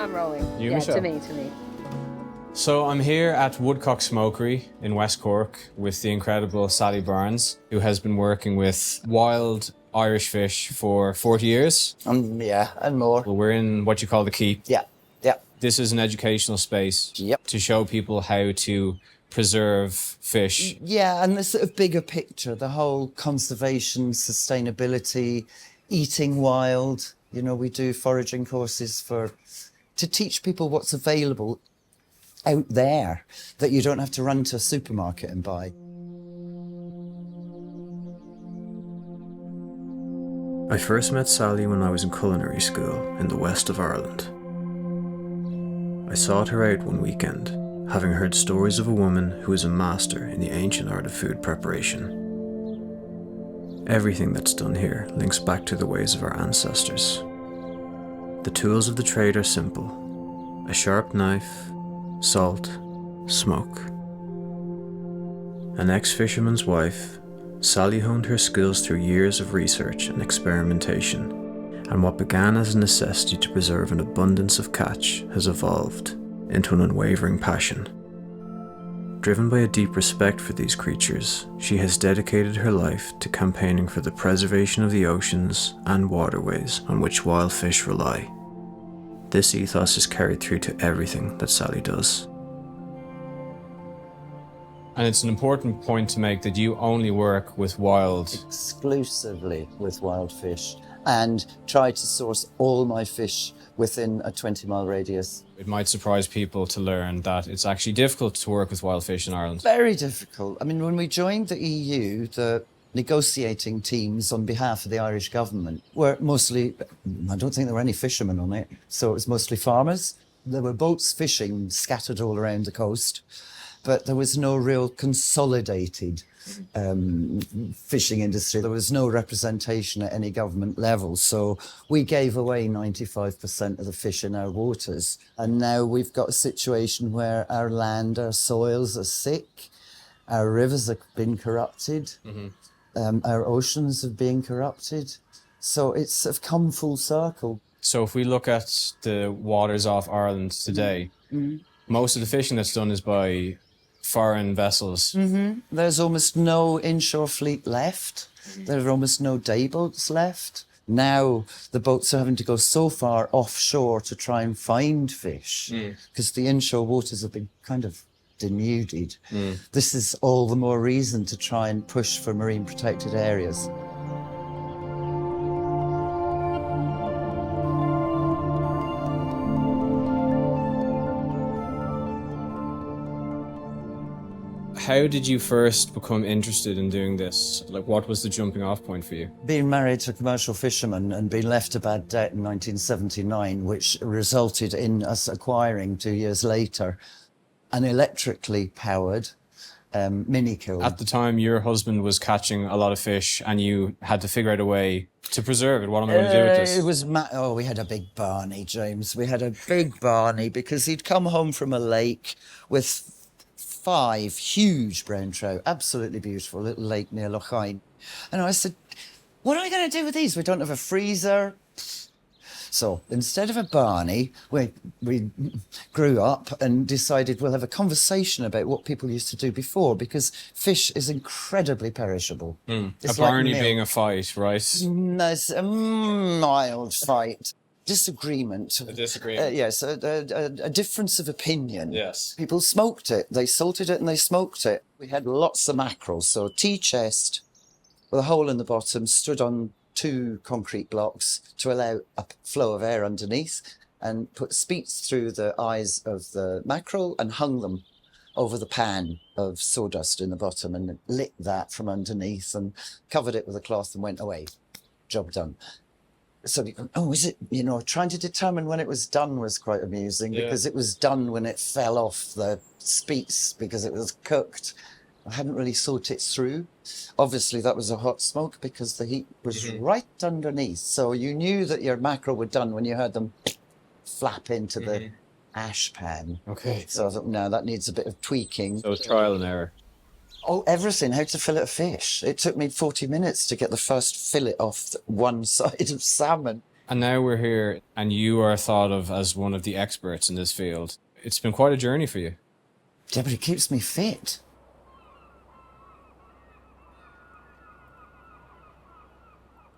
I'm rolling. You, yeah, Michelle? to me. So I'm here at Woodcock Smokery in West Cork with the incredible Salmon, who has been working with wild Irish fish for 40 years. Yeah, and more. Well, we're in what you call the Keep. Yeah. This is an educational space to show people how to preserve fish. Yeah, and the sort of bigger picture, the whole conservation, sustainability, eating wild. You know, we do foraging courses to teach people what's available out there that you don't have to run to a supermarket and buy. I first met Sally when I was in culinary school in the west of Ireland. I sought her out one weekend, having heard stories of a woman who was a master in the ancient art of food preparation. Everything that's done here links back to the ways of our ancestors. The tools of the trade are simple: a sharp knife, salt, smoke. An ex-fisherman's wife, Sally honed her skills through years of research and experimentation, and what began as a necessity to preserve an abundance of catch has evolved into an unwavering passion. Driven by a deep respect for these creatures, she has dedicated her life to campaigning for the preservation of the oceans and waterways on which wild fish rely. This ethos is carried through to everything that Sally does. And it's an important point to make that you only work with wild. Exclusively with wild fish, and try to source all my fish within a 20-mile radius. It might surprise people to learn that it's actually difficult to work with wild fish in Ireland. Very difficult. I mean, when we joined the EU, the negotiating teams on behalf of the Irish government were mostly, I don't think there were any fishermen on it, so it was mostly farmers. There were boats fishing scattered all around the coast, but there was no real consolidated fishing industry. There was no representation at any government level. So we gave away 95% of the fish in our waters. And now we've got a situation where our land, our soils are sick, our rivers have been corrupted, our oceans have been corrupted. So it's come full circle. So if we look at the waters off Ireland today, most of the fishing that's done is by foreign vessels. There's almost no inshore fleet left. There are almost no day boats left. Now the boats are having to go so far offshore to try and find fish because the inshore waters have been kind of denuded. This is all the more reason to try and push for marine protected areas. How did you first become interested in doing this? Like, what was the jumping off point for you? Being married to a commercial fisherman and being left a bad debt in 1979, which resulted in us acquiring 2 years later an electrically powered mini kiln. At the time, your husband was catching a lot of fish and you had to figure out a way to preserve it. What am I going to do with this? It was we had a big Barney, James. We had a big Barney because he'd come home from a lake with 5 huge brown trout, absolutely beautiful, little lake near Lochain. And I said, what are we going to do with these? We don't have a freezer. So instead of a Barney, we grew up and decided we'll have a conversation about what people used to do before, because fish is incredibly perishable. A Barney being a fight, right? That's a mild fight. Disagreement. A disagreement. Yes, a difference of opinion. Yes. People smoked it. They salted it and they smoked it. We had lots of mackerel. So a tea chest with a hole in the bottom stood on 2 concrete blocks to allow a flow of air underneath, and put speats through the eyes of the mackerel and hung them over the pan of sawdust in the bottom and lit that from underneath and covered it with a cloth and went away. Job done. So, is it, trying to determine when it was done was quite amusing because it was done when it fell off the speats because it was cooked. I hadn't really thought it through. Obviously, that was a hot smoke because the heat was right underneath. So you knew that your mackerel were done when you heard them flap into the ash pan. Okay. So I thought, no, that needs a bit of tweaking. So it's trial and error. Oh, everything, how to fillet a fish. It took me 40 minutes to get the first fillet off one side of salmon. And now we're here, and you are thought of as one of the experts in this field. It's been quite a journey for you. Yeah, but it keeps me fit.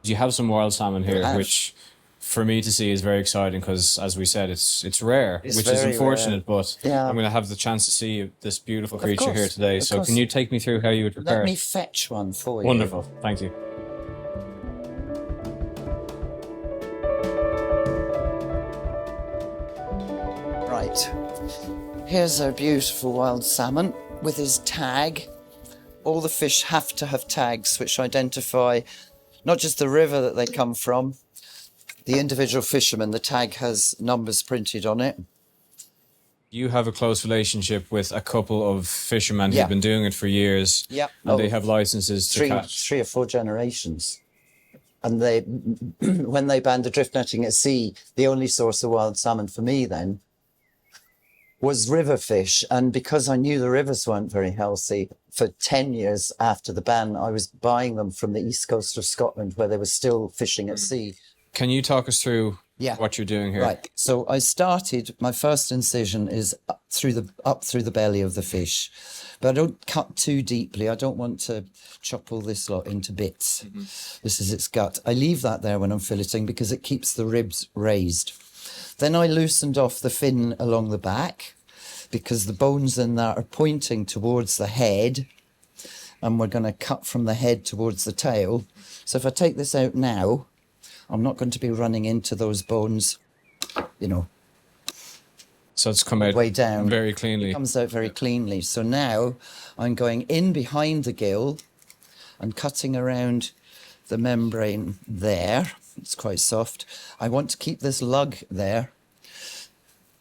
You have some wild salmon here, have. which for me to see is very exciting because, as we said, it's rare, It's which is very unfortunate, rare. but Yeah. I'm going to have the chance to see this beautiful Of creature course, here today. of So course. can you take me through how you would prepare Let me it? fetch one for you. Wonderful. Thank you. Right. Here's our beautiful wild salmon with his tag. All the fish have to have tags which identify not just the river that they come from, the individual fisherman. The tag has numbers printed on it. You have a close relationship with a couple of fishermen Yeah. who've been doing it for years. Yeah. And they have licenses to catch. 3 or 4 generations. And they, when they banned the drift netting at sea, the only source of wild salmon for me then was river fish. And because I knew the rivers weren't very healthy, for 10 years after the ban, I was buying them from the east coast of Scotland where they were still fishing at sea. Can you talk us through Yeah. what you're doing here? Right. So I started, my first incision is up through the belly of the fish. But I don't cut too deeply. I don't want to chop all this lot into bits. Mm-hmm. This is its gut. I leave that there when I'm filleting because it keeps the ribs raised. Then I loosened off the fin along the back because the bones in that are pointing towards the head, and we're going to cut from the head towards the tail. So if I take this out now, I'm not going to be running into those bones, you know, So it's come out way down. very cleanly. It comes out very cleanly. So now I'm going in behind the gill and cutting around the membrane there. It's quite soft. I want to keep this lug there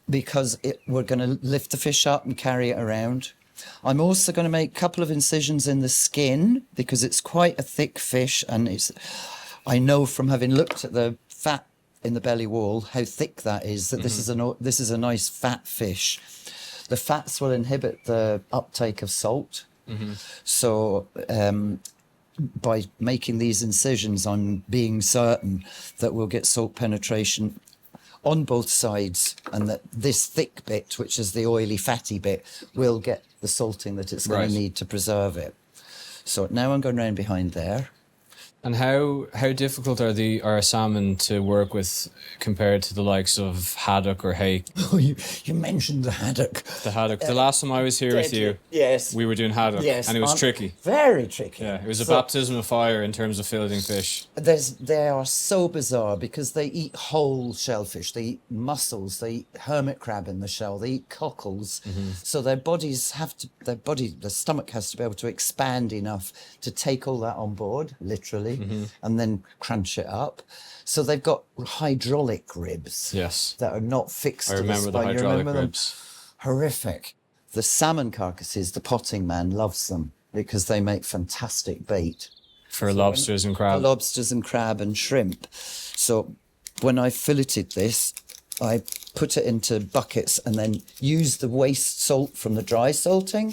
because we're going to lift the fish up and carry it around. I'm also going to make a couple of incisions in the skin because it's quite a thick fish, and I know from having looked at the fat in the belly wall how thick that is, that this is a nice fat fish. The fats will inhibit the uptake of salt. So by making these incisions, I'm being certain that we'll get salt penetration on both sides, and that this thick bit, which is the oily fatty bit, will get the salting that it's going Right. to need to preserve it. So now I'm going round behind there. And how difficult are a salmon to work with compared to the likes of haddock or hake? Oh, you mentioned the haddock. The haddock. The last time I was here with you, Yes. we were doing haddock, Yes. and it was tricky. Very tricky. Yeah, it was a So- baptism of fire in terms of filleting fish. They are so bizarre because they eat whole shellfish. They eat mussels. They eat hermit crab in the shell. They eat cockles. So their the stomach has to be able to expand enough to take all that on board, literally, and then crunch it up. So they've got hydraulic ribs. Yes. That are not fixed I to the remember the spine. You hydraulic remember them? ribs. Horrific. The salmon carcasses, the potting man loves them because they make fantastic bait. For lobsters and crab. Lobsters and crab and shrimp. So when I filleted this, I put it into buckets and then used the waste salt from the dry salting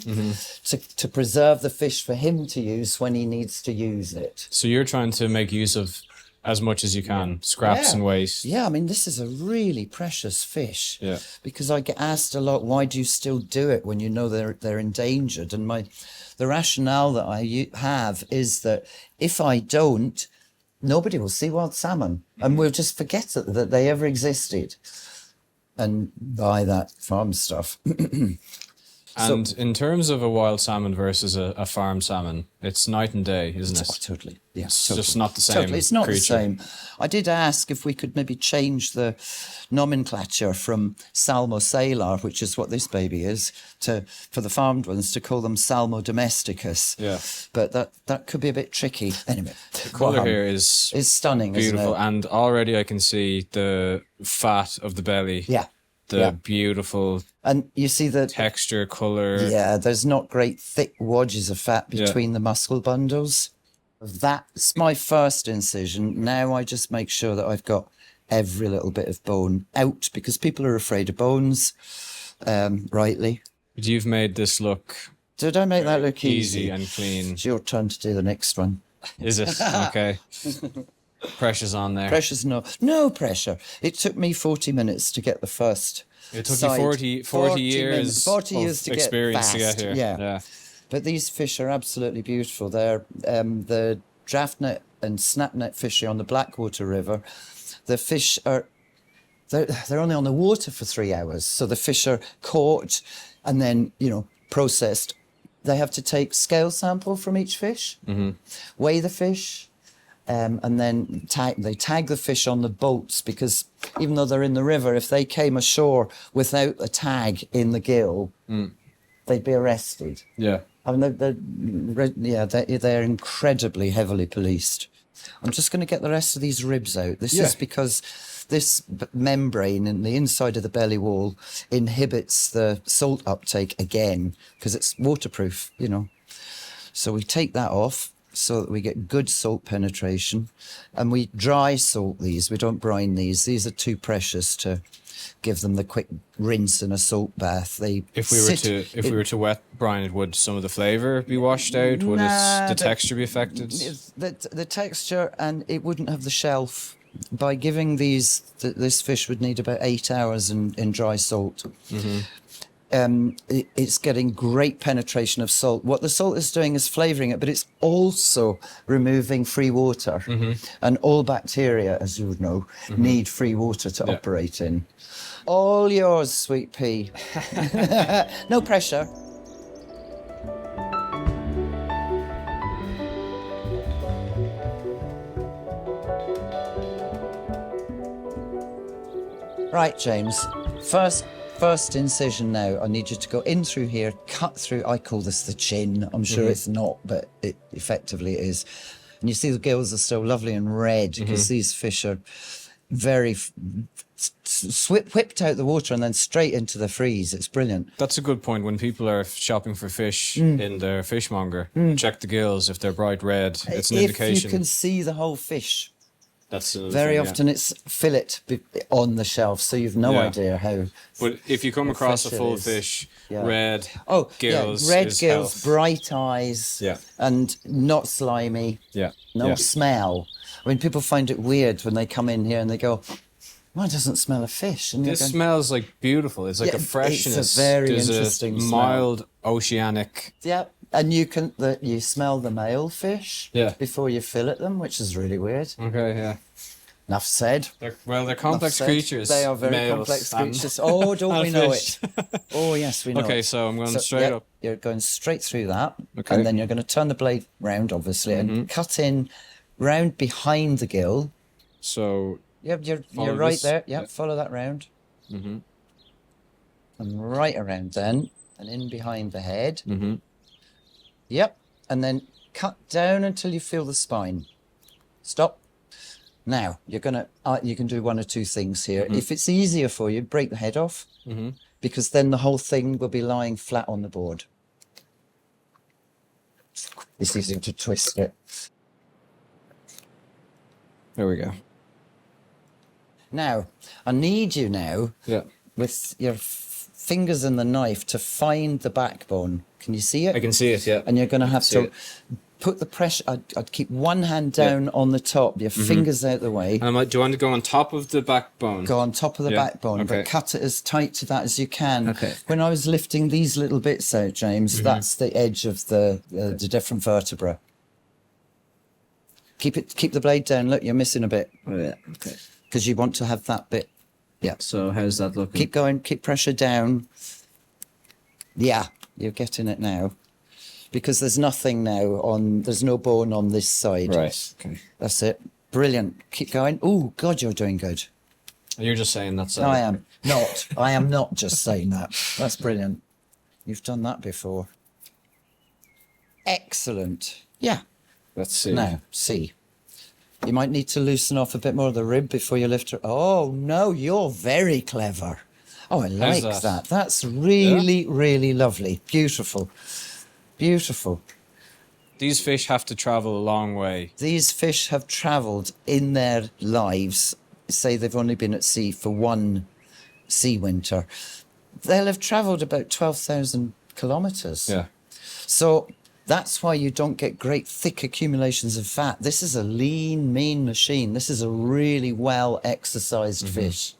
to preserve the fish for him to use when he needs to use it. So you're trying to make use of as much as you can, scraps and waste. Yeah, I mean, this is a really precious fish. Yeah. Because I get asked a lot, why do you still do it when you know they're endangered? And the rationale that I have is that if I don't, nobody will see wild salmon, and we'll just forget that they ever existed and buy that farm stuff. And in terms of a wild salmon versus a farm salmon, it's night and day, isn't Oh, it? totally. Yeah, It's totally. just not the same Totally. It's not creature. the same. I did ask if we could maybe change the nomenclature from Salmo salar, which is what this baby is, for the farmed ones to call them Salmo domesticus. Yeah. But that could be a bit tricky. Anyway, The colour here is it's stunning, beautiful, isn't it? and already I can see the fat of the belly. Yeah. The yeah. beautiful And you see that. texture, colour. Yeah, there's not great thick wedges of fat between the muscle bundles. That's my first incision. Now I just make sure that I've got every little bit of bone out because people are afraid of bones, rightly. You've made this look Did I make that look easy easy? and clean. It's your turn to do the next one. Is it? Okay. Pressure's on there. Pressure's no pressure. It took me 40 minutes to get the first. It took you 40 years 40 of years to experience get to get here. Yeah. But these fish are absolutely beautiful. They're the draft net and snap net fishing on the Blackwater River. The fish are they're only on the water for 3 hours, so the fish are caught and then processed. They have to take scale sample from each fish, weigh the fish, and then they tag the fish on the boats, because even though they're in the river, if they came ashore without a tag in the gill, they'd be arrested. Yeah. I mean, they're incredibly heavily policed. I'm just going to get the rest of these ribs out. This is because this membrane in the inside of the belly wall inhibits the salt uptake again, because it's waterproof, So we take that off so that we get good salt penetration, and we dry salt these. We don't brine these. These are too precious to give them the quick rinse in a salt bath. If we were to wet brine it, would some of the flavour be washed out? Would the texture be affected? The texture, and it wouldn't have the shelf. By giving these, this fish would need about 8 hours in dry salt. It's getting great penetration of salt. What the salt is doing is flavouring it, but it's also removing free water. And all bacteria, as you would know, need free water to operate in. All yours, sweet pea. No pressure. Right, James. First incision now. I need you to go in through here, cut through. I call this the chin. I'm sure it's not, but it effectively is. And you see the gills are still lovely and red, because these fish are very whipped out the water and then straight into the freeze. It's brilliant. That's a good point. When people are shopping for fish in their fishmonger, check the gills. If they're bright red, it's an indication. If you can see the whole fish. That's very often it's fillet on the shelf, so you've no idea how. But if you come across a full fish, red gills, red gills, bright eyes, and not slimy, no smell. I mean, people find it weird when they come in here and they go, "Well, it doesn't smell of fish." And this smells like beautiful. It's like a freshness. It's a very interesting smell. Mild oceanic. Yeah. And you smell the male fish before you fillet them, which is really weird. Okay, yeah. Enough said. They're complex creatures. They are very complex creatures. Oh, don't we know it? Oh, yes, we know it. Okay, so I'm going straight up. You're going straight through that. Okay. And then you're going to turn the blade round, obviously, and cut in round behind the gill. So you're right there. Yeah, follow that round. And right around then, and in behind the head. Yep, and then cut down until you feel the spine. Stop. Now, you're gonna you can do one or two things here. If it's easier for you, break the head off, because then the whole thing will be lying flat on the board. It's easy to twist it. There we go. Now, I need you now, with your fingers and the knife, to find the backbone. Can you see it? I can see it, yeah. And you're going to have to put the pressure. I'd keep one hand down on the top, your fingers out the way. And do you want to go on top of the backbone? Go on top of the backbone, but cut it as tight to that as you can. Okay. When I was lifting these little bits out, James, that's the edge of the different vertebra. Keep the blade down. Look, you're missing a bit. Oh, yeah. Okay. Because you want to have that bit. Yeah. So how's that looking? Keep going. Keep pressure down. Yeah, you're getting it now. Because there's nothing now there's no bone on this side. Right. Okay. That's it. Brilliant. Keep going. Oh, God, you're doing good. You're just saying that's. No, I am not. I am not just saying that. That's brilliant. You've done that before. Excellent. Yeah. Let's see. Now, see. You might need to loosen off a bit more of the rib before you lift her. Oh, no, you're very clever. Oh, I like that. That's really, really lovely. Beautiful. Beautiful. These fish have to travel a long way. These fish have travelled in their lives. Say they've only been at sea for one sea winter. They'll have travelled about 12,000 kilometres. Yeah. So That's why you don't get great thick accumulations of fat. This is a lean, mean machine. This is a really well exercised fish.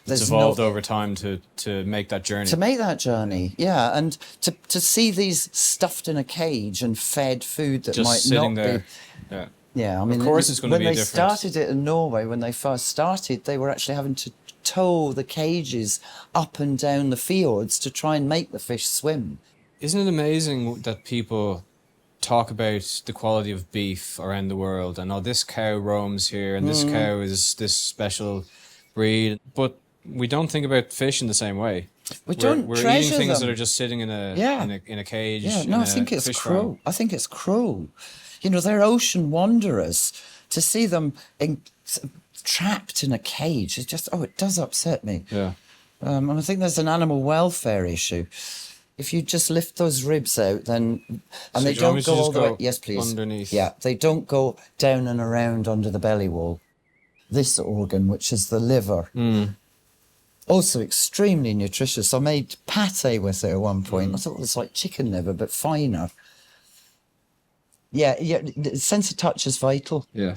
It's evolved over time to make that journey. To make that journey, yeah, and to see these stuffed in a cage and fed food that just might sitting not there. be. Yeah. Yeah, I mean, of course it's going to be when they different. started it in Norway, when they first started, they were actually having to tow the cages up and down the fjords to try and make the fish swim. Isn't it amazing that people talk about the quality of beef around the world and this cow roams here and this cow is this special breed, but we don't think about fish in the same way. We're eating things them. that are just sitting in a in a cage. Yeah, no, I think it's cruel. Farm. I think it's cruel. You know, they're ocean wanderers. To see them trapped in a cage, it just it does upset me. Yeah. And I think there's an animal welfare issue. If you just lift those ribs out, then they don't go all the way. Yes, please. Underneath. Yeah, they don't go down and around under the belly wall. This organ, which is the liver, also extremely nutritious. I made pate with it at one point. I thought it was like chicken liver, but finer. Yeah, the sense of touch is vital. Yeah.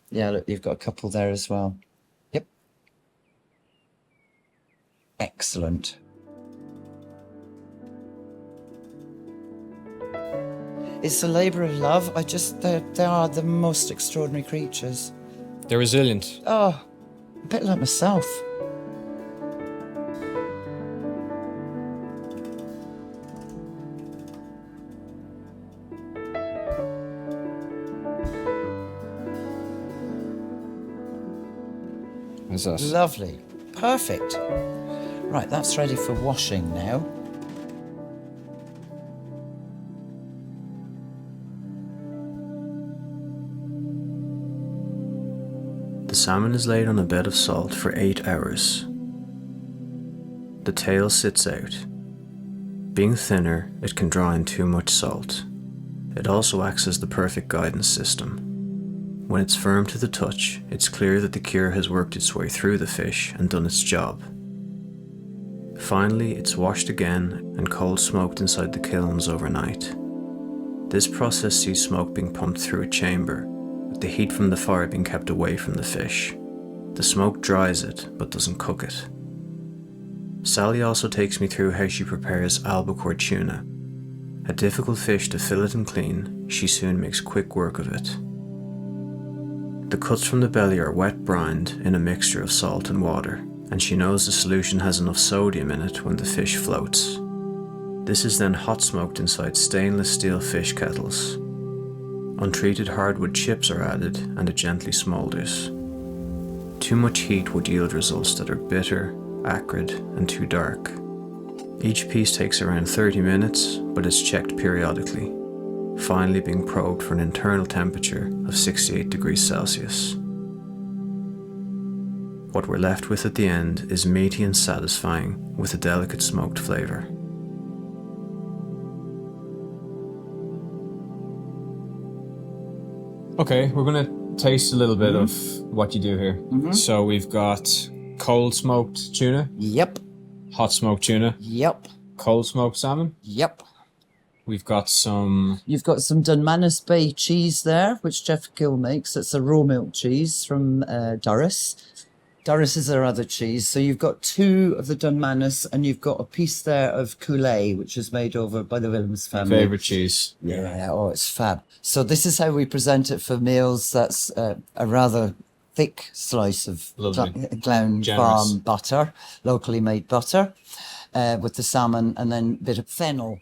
Yeah, look, you've got a couple there as well. Yep. Excellent. It's a labour of love. They are the most extraordinary creatures. They're resilient. Oh, a bit like myself. Is that? Lovely. Perfect. Right, that's ready for washing now. The salmon is laid on a bed of salt for 8 hours. The tail sits out. Being thinner, it can draw in too much salt. It also acts as the perfect guidance system. When it's firm to the touch, it's clear that the cure has worked its way through the fish and done its job. Finally, it's washed again and cold smoked inside the kilns overnight. This process sees smoke being pumped through a chamber, with the heat from the fire being kept away from the fish. The smoke dries it, but doesn't cook it. Sally also takes me through how she prepares albacore tuna. A difficult fish to fillet and clean, she soon makes quick work of it. The cuts from the belly are wet brined in a mixture of salt and water, and she knows the solution has enough sodium in it when the fish floats. This is then hot smoked inside stainless steel fish kettles. Untreated hardwood chips are added and it gently smoulders. Too much heat would yield results that are bitter, acrid, and too dark. Each piece takes around 30 minutes, but is checked periodically, finally being probed for an internal temperature of 68 degrees Celsius. What we're left with at the end is meaty and satisfying with a delicate smoked flavour. Okay, we're going to taste a little bit of what you do here. So we've got cold smoked tuna, Yep. hot smoked tuna, Yep. cold smoked salmon. Yep. We've got some... You've got some Dunmanus Bay cheese there, which Jeff Gill makes. It's a raw milk cheese from Durris. Durris is our other cheese. So you've got 2 of the Dunmanus and you've got a piece there of Coulet, which is made over by the Willems family. Favourite cheese. Yeah, oh, it's fab. So this is how we present it for meals. That's a rather thick slice of Glen Farm butter, locally made butter, with the salmon and then a bit of fennel.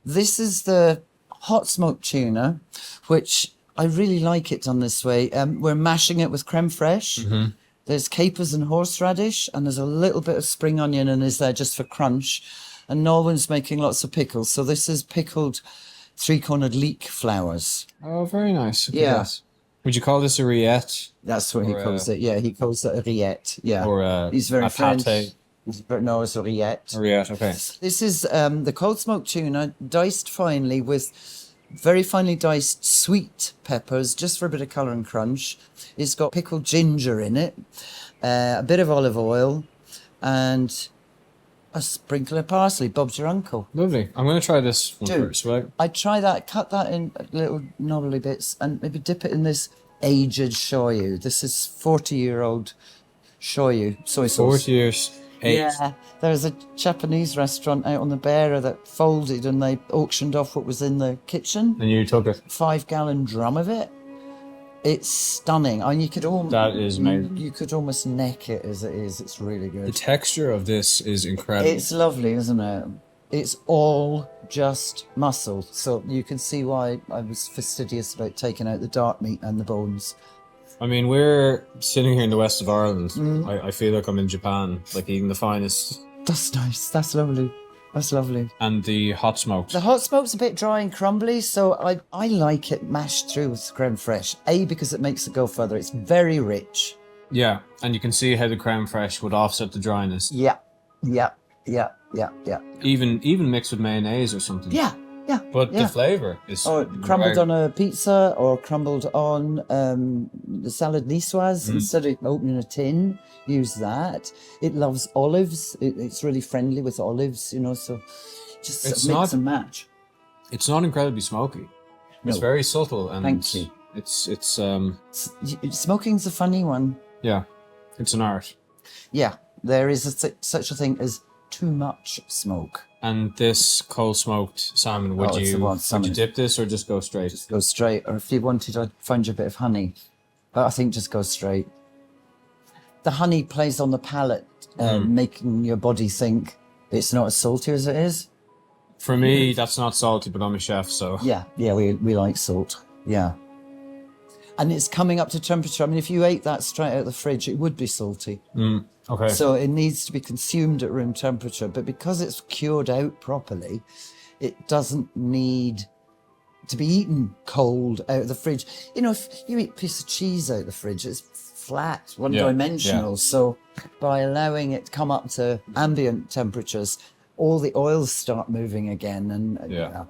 This is the hot smoked tuna, which I really like it done this way. We're mashing it with creme fraiche. There's capers and horseradish, and there's a little bit of spring onion and is there just for crunch. And Norwin's making lots of pickles. So this is pickled 3-cornered leek flowers. Oh, very nice. Okay, Yeah. yes. Would you call this a rillette? That's what he calls it. Yeah, he calls it a rillette. Yeah. Or He's very a French. pate? No, it's a rillette. A rillette, okay. This is the cold smoked tuna, diced finely with very finely diced sweet peppers, just for a bit of colour and crunch. It's got pickled ginger in it, a bit of olive oil, and A sprinkle of parsley. Bob's your uncle. Lovely. I'm going to try this one Do. first, right? I'd try that, cut that in little knobbly bits, and maybe dip it in this aged shoyu. This is 40-year-old shoyu, soy sauce. 40 years. Yeah, there's a Japanese restaurant out on the Beara that folded and they auctioned off what was in the kitchen. And you took it. 5-gallon drum of it. It's stunning. I mean, you could almost... That is amazing. You could almost neck it as it is. It's really good. The texture of this is incredible. It's lovely, isn't it? It's all just muscle. So you can see why I was fastidious about taking out the dark meat and the bones. I mean, we're sitting here in the west of Ireland. I feel like I'm in Japan, like eating the finest. That's nice. That's lovely. That's lovely. And the hot smoked. The hot smoke's a bit dry and crumbly, so I like it mashed through with creme fraiche. A, because it makes it go further. It's very rich. Yeah, and you can see how the creme fraiche would offset the dryness. Yeah. Even mixed with mayonnaise or something. Yeah. But the flavour is... Or crumbled on a pizza, or crumbled on the salad niçoise. Instead of opening a tin, use that. It loves olives. It's really friendly with olives, you know, so just It's mix not- and match. It's not incredibly smoky. It's No. very subtle and... Thank you. Smoking's a funny one. Yeah, it's an art. Yeah, there is such a thing as too much smoke. And this cold smoked salmon, would it's the one, you salmon. dip this or just go straight? Just go straight, or if you wanted, I'd find you a bit of honey. But I think just go straight. The honey plays on the palate, making your body think it's not as salty as it is. For me, that's not salty, but I'm a chef, so... Yeah, we like salt. Yeah. And it's coming up to temperature. I mean, if you ate that straight out of the fridge, it would be salty. Okay. So it needs to be consumed at room temperature. But because it's cured out properly, it doesn't need to be eaten cold out of the fridge. You know, if you eat a piece of cheese out of the fridge, it's flat, one-dimensional. yeah. So by allowing it to come up to ambient temperatures, all the oils start moving again, and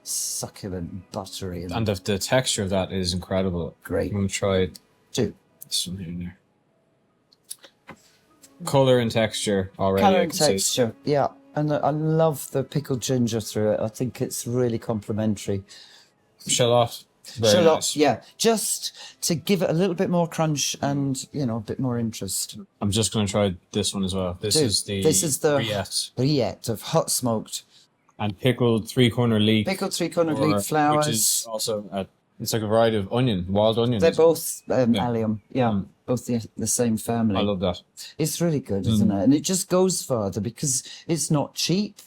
succulent, buttery, and And the texture of that is incredible. Great. I'm going to try too. this one here and there. Colour and texture already. Colour I and can see. texture, yeah. And I love the pickled ginger through it. I think it's really complementary. Shallot. Very Shallot, nice. yeah, just to give it a little bit more crunch and, you know, a bit more interest. I'm just going to try this one as well. This is the Riette. Rillette of hot smoked. And pickled three-corner leek. Pickled three-cornered leek flowers. Which is also, it's like a variety of onion, wild onions. They're both allium, both the same family. I love that. It's really good, isn't it? And it just goes further because it's not cheap,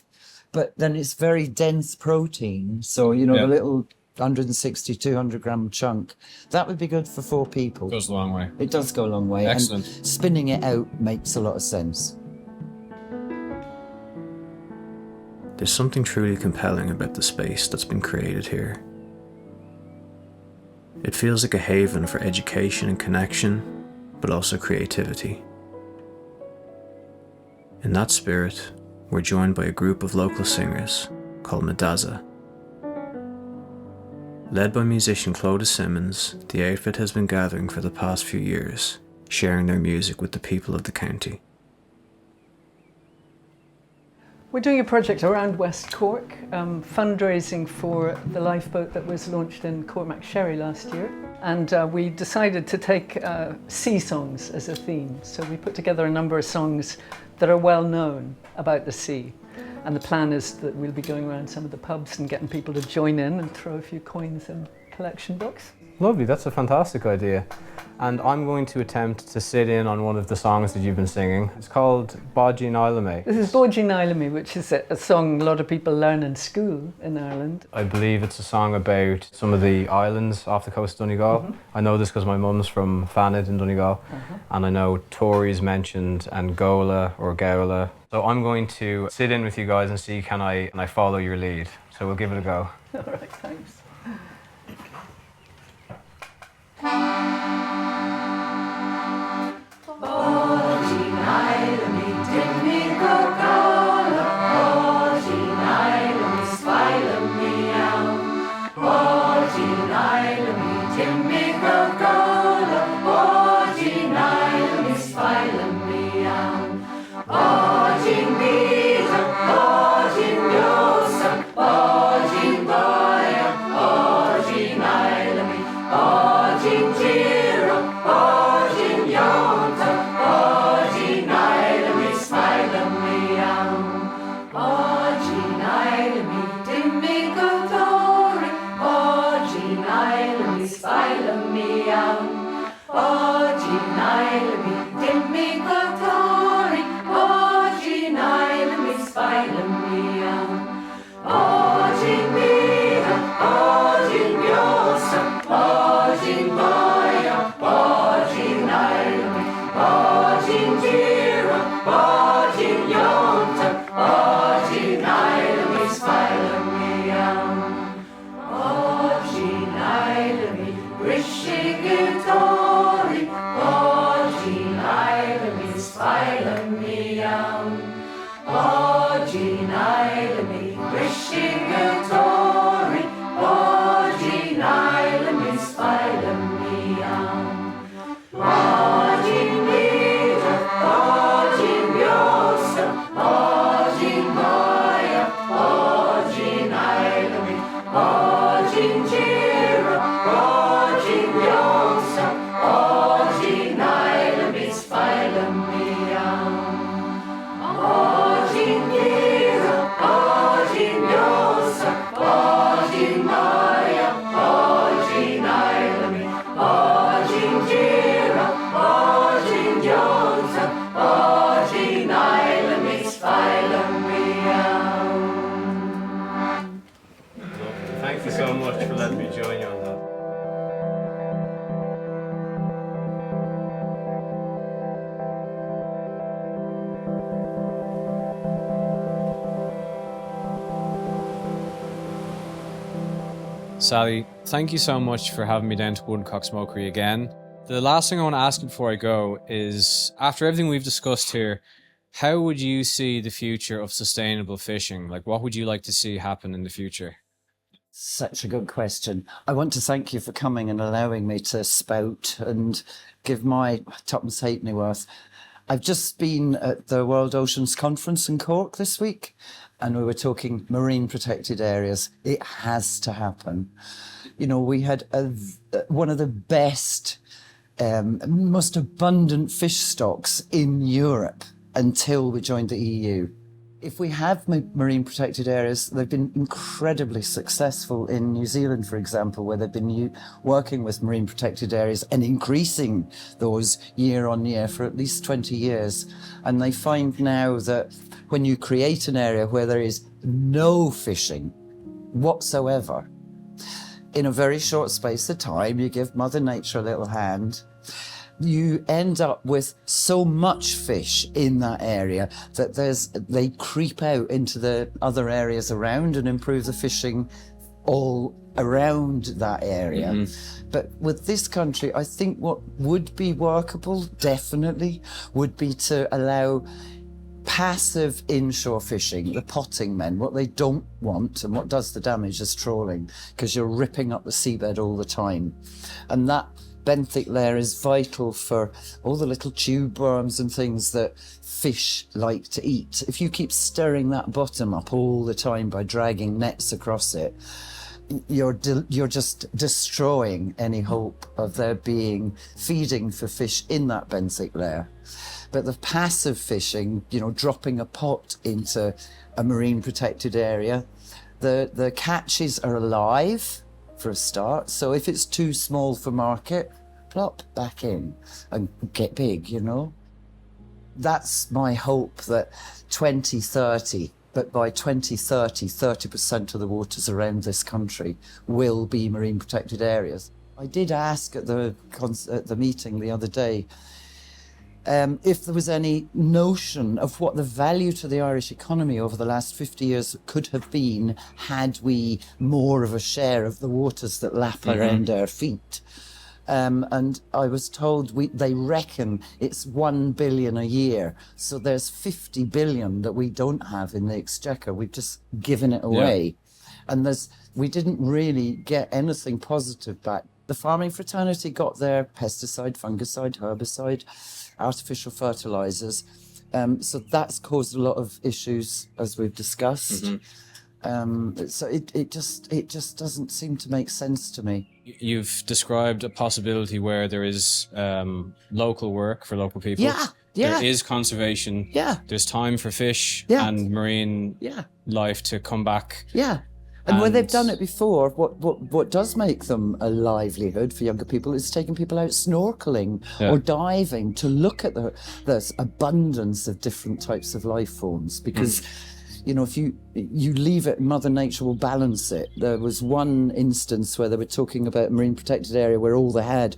but then it's very dense protein. So, you know, the little 160, 200 gram chunk, that would be good for 4 people. Goes a long way. It does go a long way. Excellent. And spinning it out makes a lot of sense. There's something truly compelling about the space that's been created here. It feels like a haven for education and connection, but also creativity. In that spirit, we're joined by a group of local singers called Medazza. Led by musician Clodagh Simmons, the outfit has been gathering for the past few years, sharing their music with the people of the county. We're doing a project around West Cork, fundraising for the lifeboat that was launched in Cormac Sherry last year. And we decided to take sea songs as a theme. So we put together a number of songs that are well known about the sea. And the plan is that we'll be going around some of the pubs and getting people to join in and throw a few coins in collection books. Lovely, that's a fantastic idea. And I'm going to attempt to sit in on one of the songs that you've been singing. It's called Bodgy Nilame. This is Bodgy Nilame, which is a song a lot of people learn in school in Ireland. I believe it's a song about some of the islands off the coast of Donegal. I know this because my mum's from Fanad in Donegal. And I know Tory's mentioned Angola or Gowla. So I'm going to sit in with you guys and see can I follow your lead. So we'll give it a go. All right, thanks. Bodgy Thank you so much for letting me join you on that. Sally, thank you so much for having me down to Woodcock Smokery again. The last thing I want to ask you before I go is, after everything we've discussed here, how would you see the future of sustainable fishing? Like, what would you like to see happen in the future? Such a good question. I want to thank you for coming and allowing me to spout and give my tuppence halfpenny worth. I've just been at the World Oceans Conference in Cork this week, and we were talking marine protected areas. It has to happen. You know, we had one of the best, most abundant fish stocks in Europe until we joined the EU. If we have marine protected areas, they've been incredibly successful in New Zealand, for example, where they've been working with marine protected areas and increasing those year on year for at least 20 years. And they find now that when you create an area where there is no fishing whatsoever, in a very short space of time, you give Mother Nature a little hand, you end up with so much fish in that area that they creep out into the other areas around and improve the fishing all around that area. Mm-hmm. But with this country, I think what would be workable, definitely, would be to allow passive inshore fishing, the potting men. What they don't want and what does the damage is trawling, because you're ripping up the seabed all the time. And that benthic layer is vital for all the little tube worms and things that fish like to eat. If you keep stirring that bottom up all the time by dragging nets across it, you're just destroying any hope of there being feeding for fish in that benthic layer. But the passive fishing, you know, dropping a pot into a marine protected area, the catches are alive for a start. So if it's too small for market, plop back in and get big, you know. That's my hope, that 2030, but by 2030, 30% of the waters around this country will be marine protected areas. I did ask at the meeting the other day if there was any notion of what the value to the Irish economy over the last 50 years could have been had we more of a share of the waters that lap around our feet. And I was told they reckon it's 1 billion a year. So there's 50 billion that we don't have in the exchequer. We've just given it away. Yeah. And we didn't really get anything positive back. The farming fraternity got their pesticide, fungicide, herbicide, artificial fertilizers. So that's caused a lot of issues, as we've discussed. Mm-hmm. So it just doesn't seem to make sense to me. You've described a possibility where there is local work for local people. Yeah. There is conservation. Yeah. There's time for fish and marine life to come back. Yeah. And where they've done it before, what does make them a livelihood for younger people is taking people out snorkeling or diving to look at this abundance of different types of life forms. Because you know, if you leave it, Mother Nature will balance it. There was one instance where they were talking about a marine protected area where all they had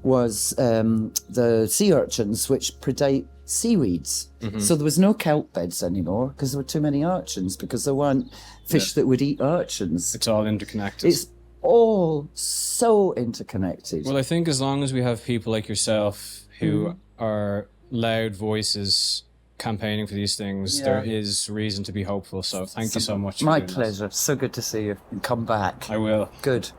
was the sea urchins, which predate seaweeds. So there was no kelp beds anymore because there were too many urchins, because there weren't fish that would eat urchins. It's all interconnected. It's all so interconnected. Well, I think as long as we have people like yourself who are loud voices campaigning for these things, there is reason to be hopeful. So thank you so much. My pleasure. So good to see you. And come back. I will. Good.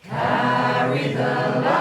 Carry the light.